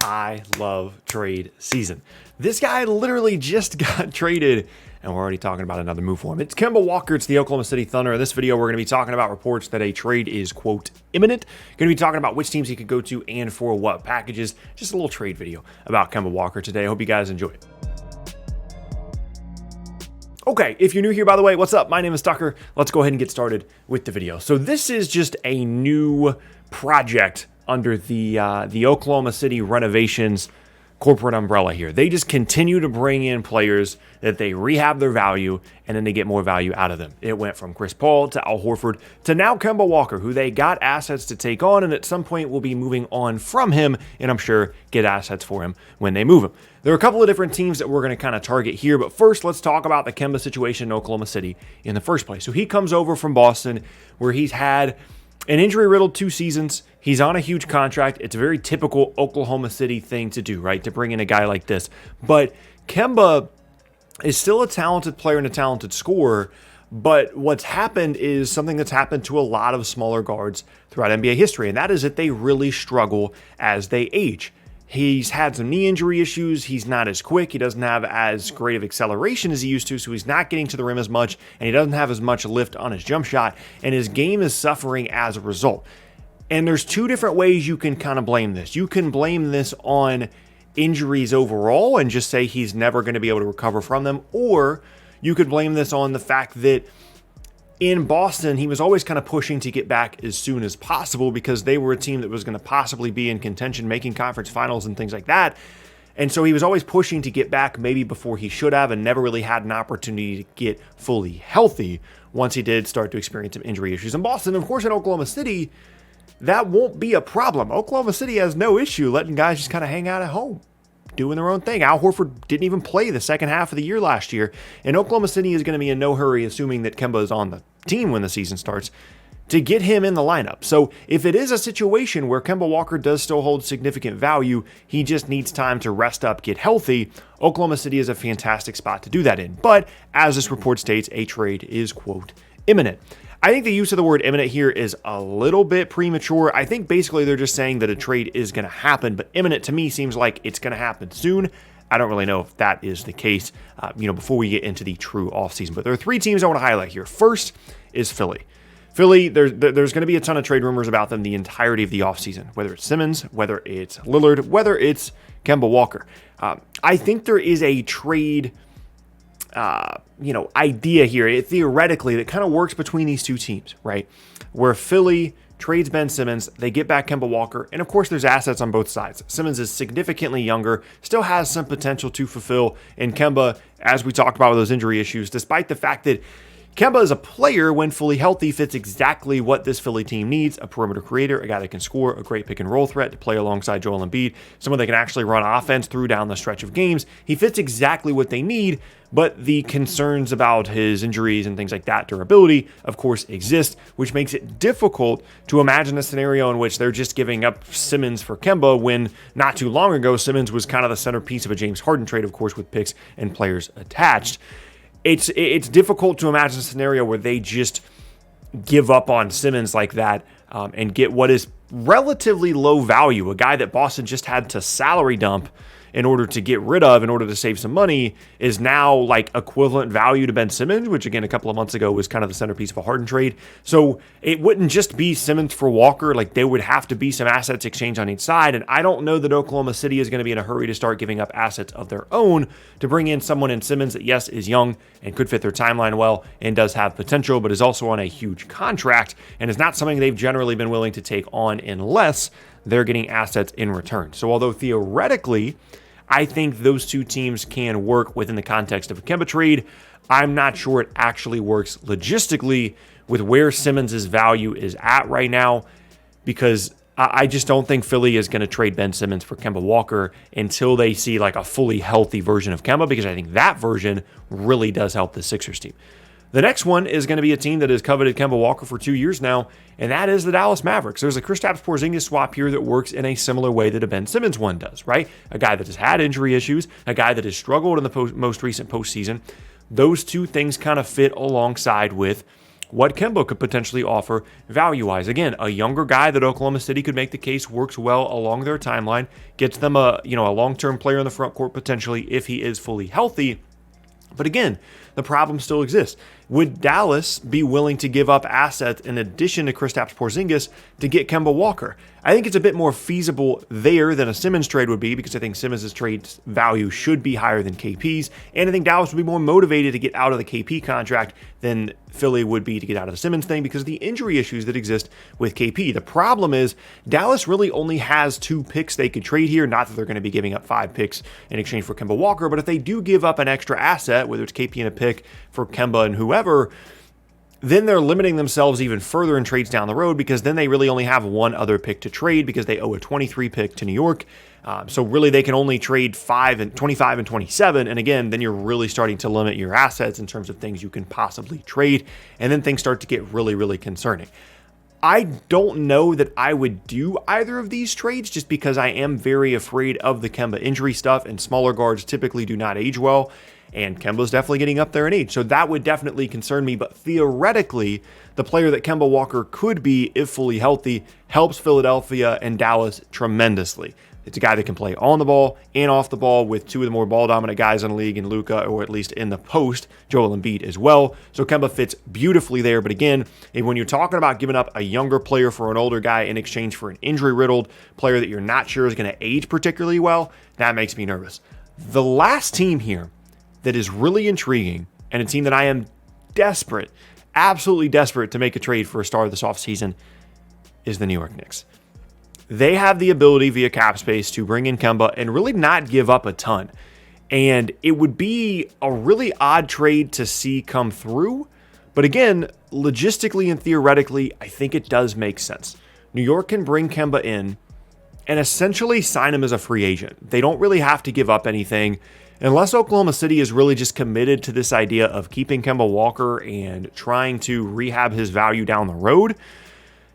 I love trade season. This guy literally just got traded, and we're already talking about another move for him. It's Kemba Walker. It's the Oklahoma City Thunder. In this video, we're going to be talking about reports that a trade is, quote, imminent. Going to be talking about which teams he could go to and for what packages. Just a little trade video about Kemba Walker today. I hope you guys enjoy it. Okay, if you're new here, by the way, what's up? My name is Tucker. Let's go ahead and get started with the video. So this is just a new project under the Oklahoma City renovations corporate umbrella here. They just continue to bring in players that they rehab their value and then they get more value out of them. It went from Chris Paul to Al Horford to now Kemba Walker, who they got assets to take on and at some point will be moving on from him and I'm sure get assets for him when they move him. There are a couple of different teams that we're going to kind of target here, but first let's talk about the Kemba situation in Oklahoma City in the first place. So he comes over from Boston where he's had an injury-riddled 2 seasons. He's on a huge contract. It's a very typical Oklahoma City thing to do, right? To bring in a guy like this. But Kemba is still a talented player and a talented scorer. But what's happened is something that's happened to a lot of smaller guards throughout NBA history, and that is that they really struggle as they age. He's had some knee injury issues. He's not as quick. He doesn't have as great of acceleration as he used to, so he's not getting to the rim as much, and he doesn't have as much lift on his jump shot, and his game is suffering as a result. And there's 2 different ways you can kind of blame this. You can blame this on injuries overall and just say he's never going to be able to recover from them, or you could blame this on the fact that in Boston, he was always kind of pushing to get back as soon as possible because they were a team that was going to possibly be in contention, making conference finals and things like that. And so he was always pushing to get back maybe before he should have and never really had an opportunity to get fully healthy once he did start to experience some injury issues in Boston. And of course, in Oklahoma City, that won't be a problem. Oklahoma City has no issue letting guys just kind of hang out at home, doing their own thing. Al Horford didn't even play the second half of the year last year. And Oklahoma City is going to be in no hurry, assuming that Kemba is on the team when the season starts, to get him in the lineup. So if it is a situation where Kemba Walker does still hold significant value, he just needs time to rest up, get healthy, Oklahoma City is a fantastic spot to do that in. But as this report states, a trade is, quote, imminent. I think the use of the word imminent here is a little bit premature. I think basically they're just saying that a trade is going to happen, but imminent to me seems like it's going to happen soon. I don't really know if that is the case, before we get into the true offseason. But there are 3 teams I want to highlight here. First is Philly. Philly, there's going to be a ton of trade rumors about them the entirety of the offseason, whether it's Simmons, whether it's Lillard, whether it's Kemba Walker. I think there is a trade idea here, theoretically, that kind of works between these 2 teams, right? Where Philly trades Ben Simmons, they get back Kemba Walker, and of course there's assets on both sides. Simmons is significantly younger, still has some potential to fulfill, and Kemba, as we talked about with those injury issues, despite the fact that Kemba as a player, when fully healthy, fits exactly what this Philly team needs: a perimeter creator, a guy that can score, a great pick and roll threat to play alongside Joel Embiid, someone that can actually run offense through down the stretch of games. He fits exactly what they need, but the concerns about his injuries and things like that, durability, of course, exist, which makes it difficult to imagine a scenario in which they're just giving up Simmons for Kemba when not too long ago, Simmons was kind of the centerpiece of a James Harden trade, of course, with picks and players attached. It's difficult to imagine a scenario where they just give up on Simmons like that and get what is relatively low value, a guy that Boston just had to salary dump in order to get rid of, in order to save some money, is now like equivalent value to Ben Simmons, which again, a couple of months ago was kind of the centerpiece of a Harden trade. So it wouldn't just be Simmons for Walker. Like, there would have to be some assets exchange on each side. And I don't know that Oklahoma City is going to be in a hurry to start giving up assets of their own to bring in someone in Simmons that, yes, is young and could fit their timeline well and does have potential, but is also on a huge contract and is not something they've generally been willing to take on unless they're getting assets in return. So although theoretically, I think those 2 teams can work within the context of a Kemba trade, I'm not sure it actually works logistically with where Simmons' value is at right now, because I just don't think Philly is going to trade Ben Simmons for Kemba Walker until they see like a fully healthy version of Kemba, because I think that version really does help the Sixers team. The next one is going to be a team that has coveted Kemba Walker for 2 years now, and that is the Dallas Mavericks. There's a Kristaps Porzingis swap here that works in a similar way that a Ben Simmons one does, right? A guy that has had injury issues, a guy that has struggled in the most recent postseason. Those 2 things kind of fit alongside with what Kemba could potentially offer value-wise. Again, a younger guy that Oklahoma City could make the case works well along their timeline, gets them a long-term player in the front court potentially if he is fully healthy. But again, the problem still exists. Would Dallas be willing to give up assets in addition to Kristaps Porzingis to get Kemba Walker? I think it's a bit more feasible there than a Simmons trade would be, because I think Simmons' trade value should be higher than KP's, and I think Dallas would be more motivated to get out of the KP contract than Philly would be to get out of the Simmons thing because of the injury issues that exist with KP. The problem is Dallas really only has 2 picks they could trade here. Not that they're going to be giving up 5 picks in exchange for Kemba Walker, but if they do give up an extra asset, whether it's KP and a pick for Kemba and whoever, then they're limiting themselves even further in trades down the road, because then they really only have 1 other pick to trade because they owe a 23 pick to New York. So really they can only trade 25 and 27. And again, then you're really starting to limit your assets in terms of things you can possibly trade. And then things start to get really, really concerning. I don't know that I would do either of these trades just because I am very afraid of the Kemba injury stuff, and smaller guards typically do not age well. And Kemba's definitely getting up there in age. So that would definitely concern me. But theoretically, the player that Kemba Walker could be, if fully healthy, helps Philadelphia and Dallas tremendously. It's a guy that can play on the ball and off the ball with 2 of the more ball-dominant guys in the league, in Luka, or at least in the post, Joel Embiid as well. So Kemba fits beautifully there. But again, when you're talking about giving up a younger player for an older guy in exchange for an injury-riddled player that you're not sure is going to age particularly well, that makes me nervous. The last team here that is really intriguing, and a team that I am desperate, absolutely desperate to make a trade for a star this offseason, is the New York Knicks. They have the ability via cap space to bring in Kemba and really not give up a ton. And it would be a really odd trade to see come through. But again, logistically and theoretically, I think it does make sense. New York can bring Kemba in and essentially sign him as a free agent. They don't really have to give up anything. Unless Oklahoma City is really just committed to this idea of keeping Kemba Walker and trying to rehab his value down the road,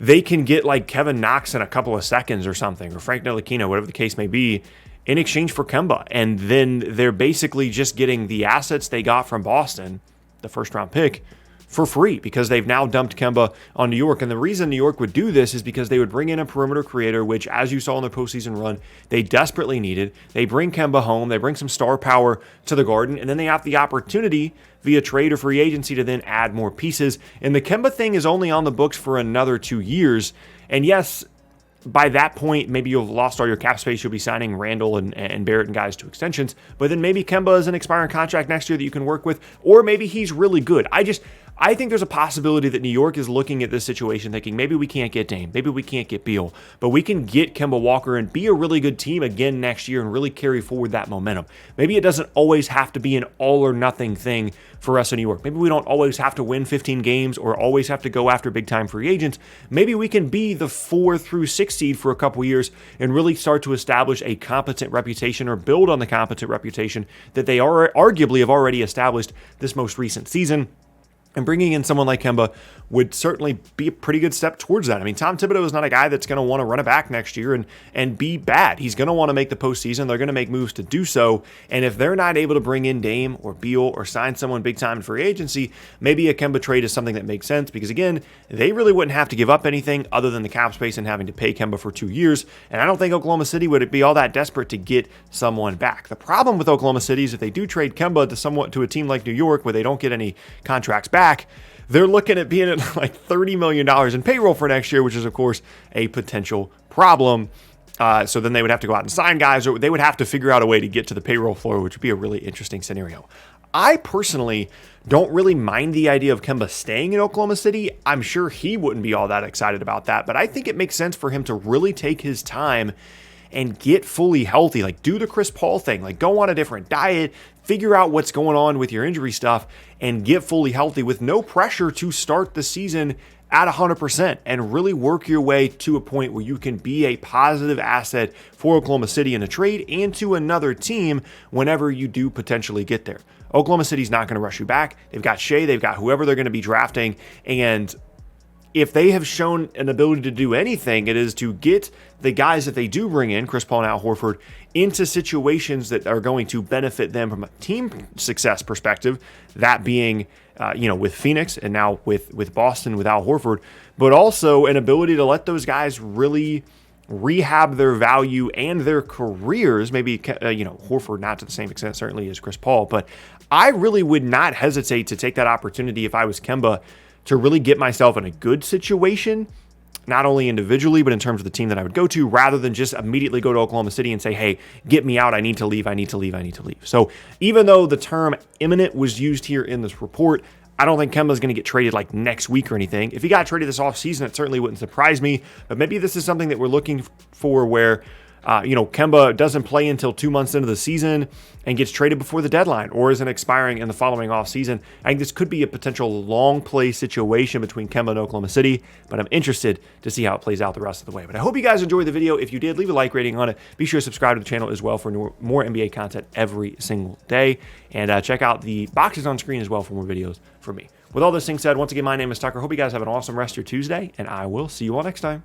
they can get like Kevin Knox in a couple of seconds or something, or Frank Ntilikina, whatever the case may be, in exchange for Kemba. And then they're basically just getting the assets they got from Boston, the first-round pick, for free, because they've now dumped Kemba on New York. And the reason New York would do this is because they would bring in a perimeter creator, which, as you saw in their postseason run, they desperately needed. They bring Kemba home, they bring some star power to the Garden, and then they have the opportunity via trade or free agency to then add more pieces. And the Kemba thing is only on the books for another 2 years. And yes, by that point, maybe you've lost all your cap space. You'll be signing Randall and Barrett and guys to extensions. But then maybe Kemba is an expiring contract next year that you can work with. Or maybe he's really good. I think there's a possibility that New York is looking at this situation thinking, maybe we can't get Dame, maybe we can't get Beal, but we can get Kemba Walker and be a really good team again next year and really carry forward that momentum. Maybe it doesn't always have to be an all or nothing thing for us in New York. Maybe we don't always have to win 15 games or always have to go after big-time free agents. Maybe we can be the 4 through 6 seed for a couple years and really start to establish a competent reputation or build on the competent reputation that they are arguably have already established this most recent season. And bringing in someone like Kemba would certainly be a pretty good step towards that. I mean, Tom Thibodeau is not a guy that's going to want to run it back next year and be bad. He's going to want to make the postseason. They're going to make moves to do so. And if they're not able to bring in Dame or Beal or sign someone big time in free agency, maybe a Kemba trade is something that makes sense because, again, they really wouldn't have to give up anything other than the cap space and having to pay Kemba for 2 years. And I don't think Oklahoma City would be all that desperate to get someone back. The problem with Oklahoma City is if they do trade Kemba to a team like New York where they don't get any contracts back, they're looking at being at like $30 million in payroll for next year, which is, of course, a potential problem. So then they would have to go out and sign guys, or they would have to figure out a way to get to the payroll floor, which would be a really interesting scenario. I personally don't really mind the idea of Kemba staying in Oklahoma City. I'm sure he wouldn't be all that excited about that, but I think it makes sense for him to really take his time and get fully healthy, like do the Chris Paul thing, like go on a different diet, figure out what's going on with your injury stuff, and get fully healthy with no pressure to start the season at 100% and really work your way to a point where you can be a positive asset for Oklahoma City in a trade and to another team whenever you do potentially get there. Oklahoma City's not going to rush you back. They've got Shea, they've got whoever they're going to be drafting, and if they have shown an ability to do anything, it is to get the guys that they do bring in, Chris Paul and Al Horford, into situations that are going to benefit them from a team success perspective, that being, with Phoenix and now with Boston with Al Horford, but also an ability to let those guys really rehab their value and their careers. Maybe, Horford not to the same extent, certainly, as Chris Paul, but I really would not hesitate to take that opportunity if I was Kemba to really get myself in a good situation, not only individually, but in terms of the team that I would go to, rather than just immediately go to Oklahoma City and say, hey, get me out. I need to leave. I need to leave. I need to leave. So even though the term imminent was used here in this report, I don't think Kemba's going to get traded like next week or anything. If he got traded this offseason, it certainly wouldn't surprise me. But maybe this is something that we're looking for where, Kemba doesn't play until 2 months into the season and gets traded before the deadline or isn't expiring in the following offseason. I think this could be a potential long play situation between Kemba and Oklahoma City, but I'm interested to see how it plays out the rest of the way. But I hope you guys enjoyed the video. If you did, leave a like rating on it. Be sure to subscribe to the channel as well for more NBA content every single day. And check out the boxes on screen as well for more videos from me. With all this being said, once again, my name is Tucker. Hope you guys have an awesome rest of your Tuesday, and I will see you all next time.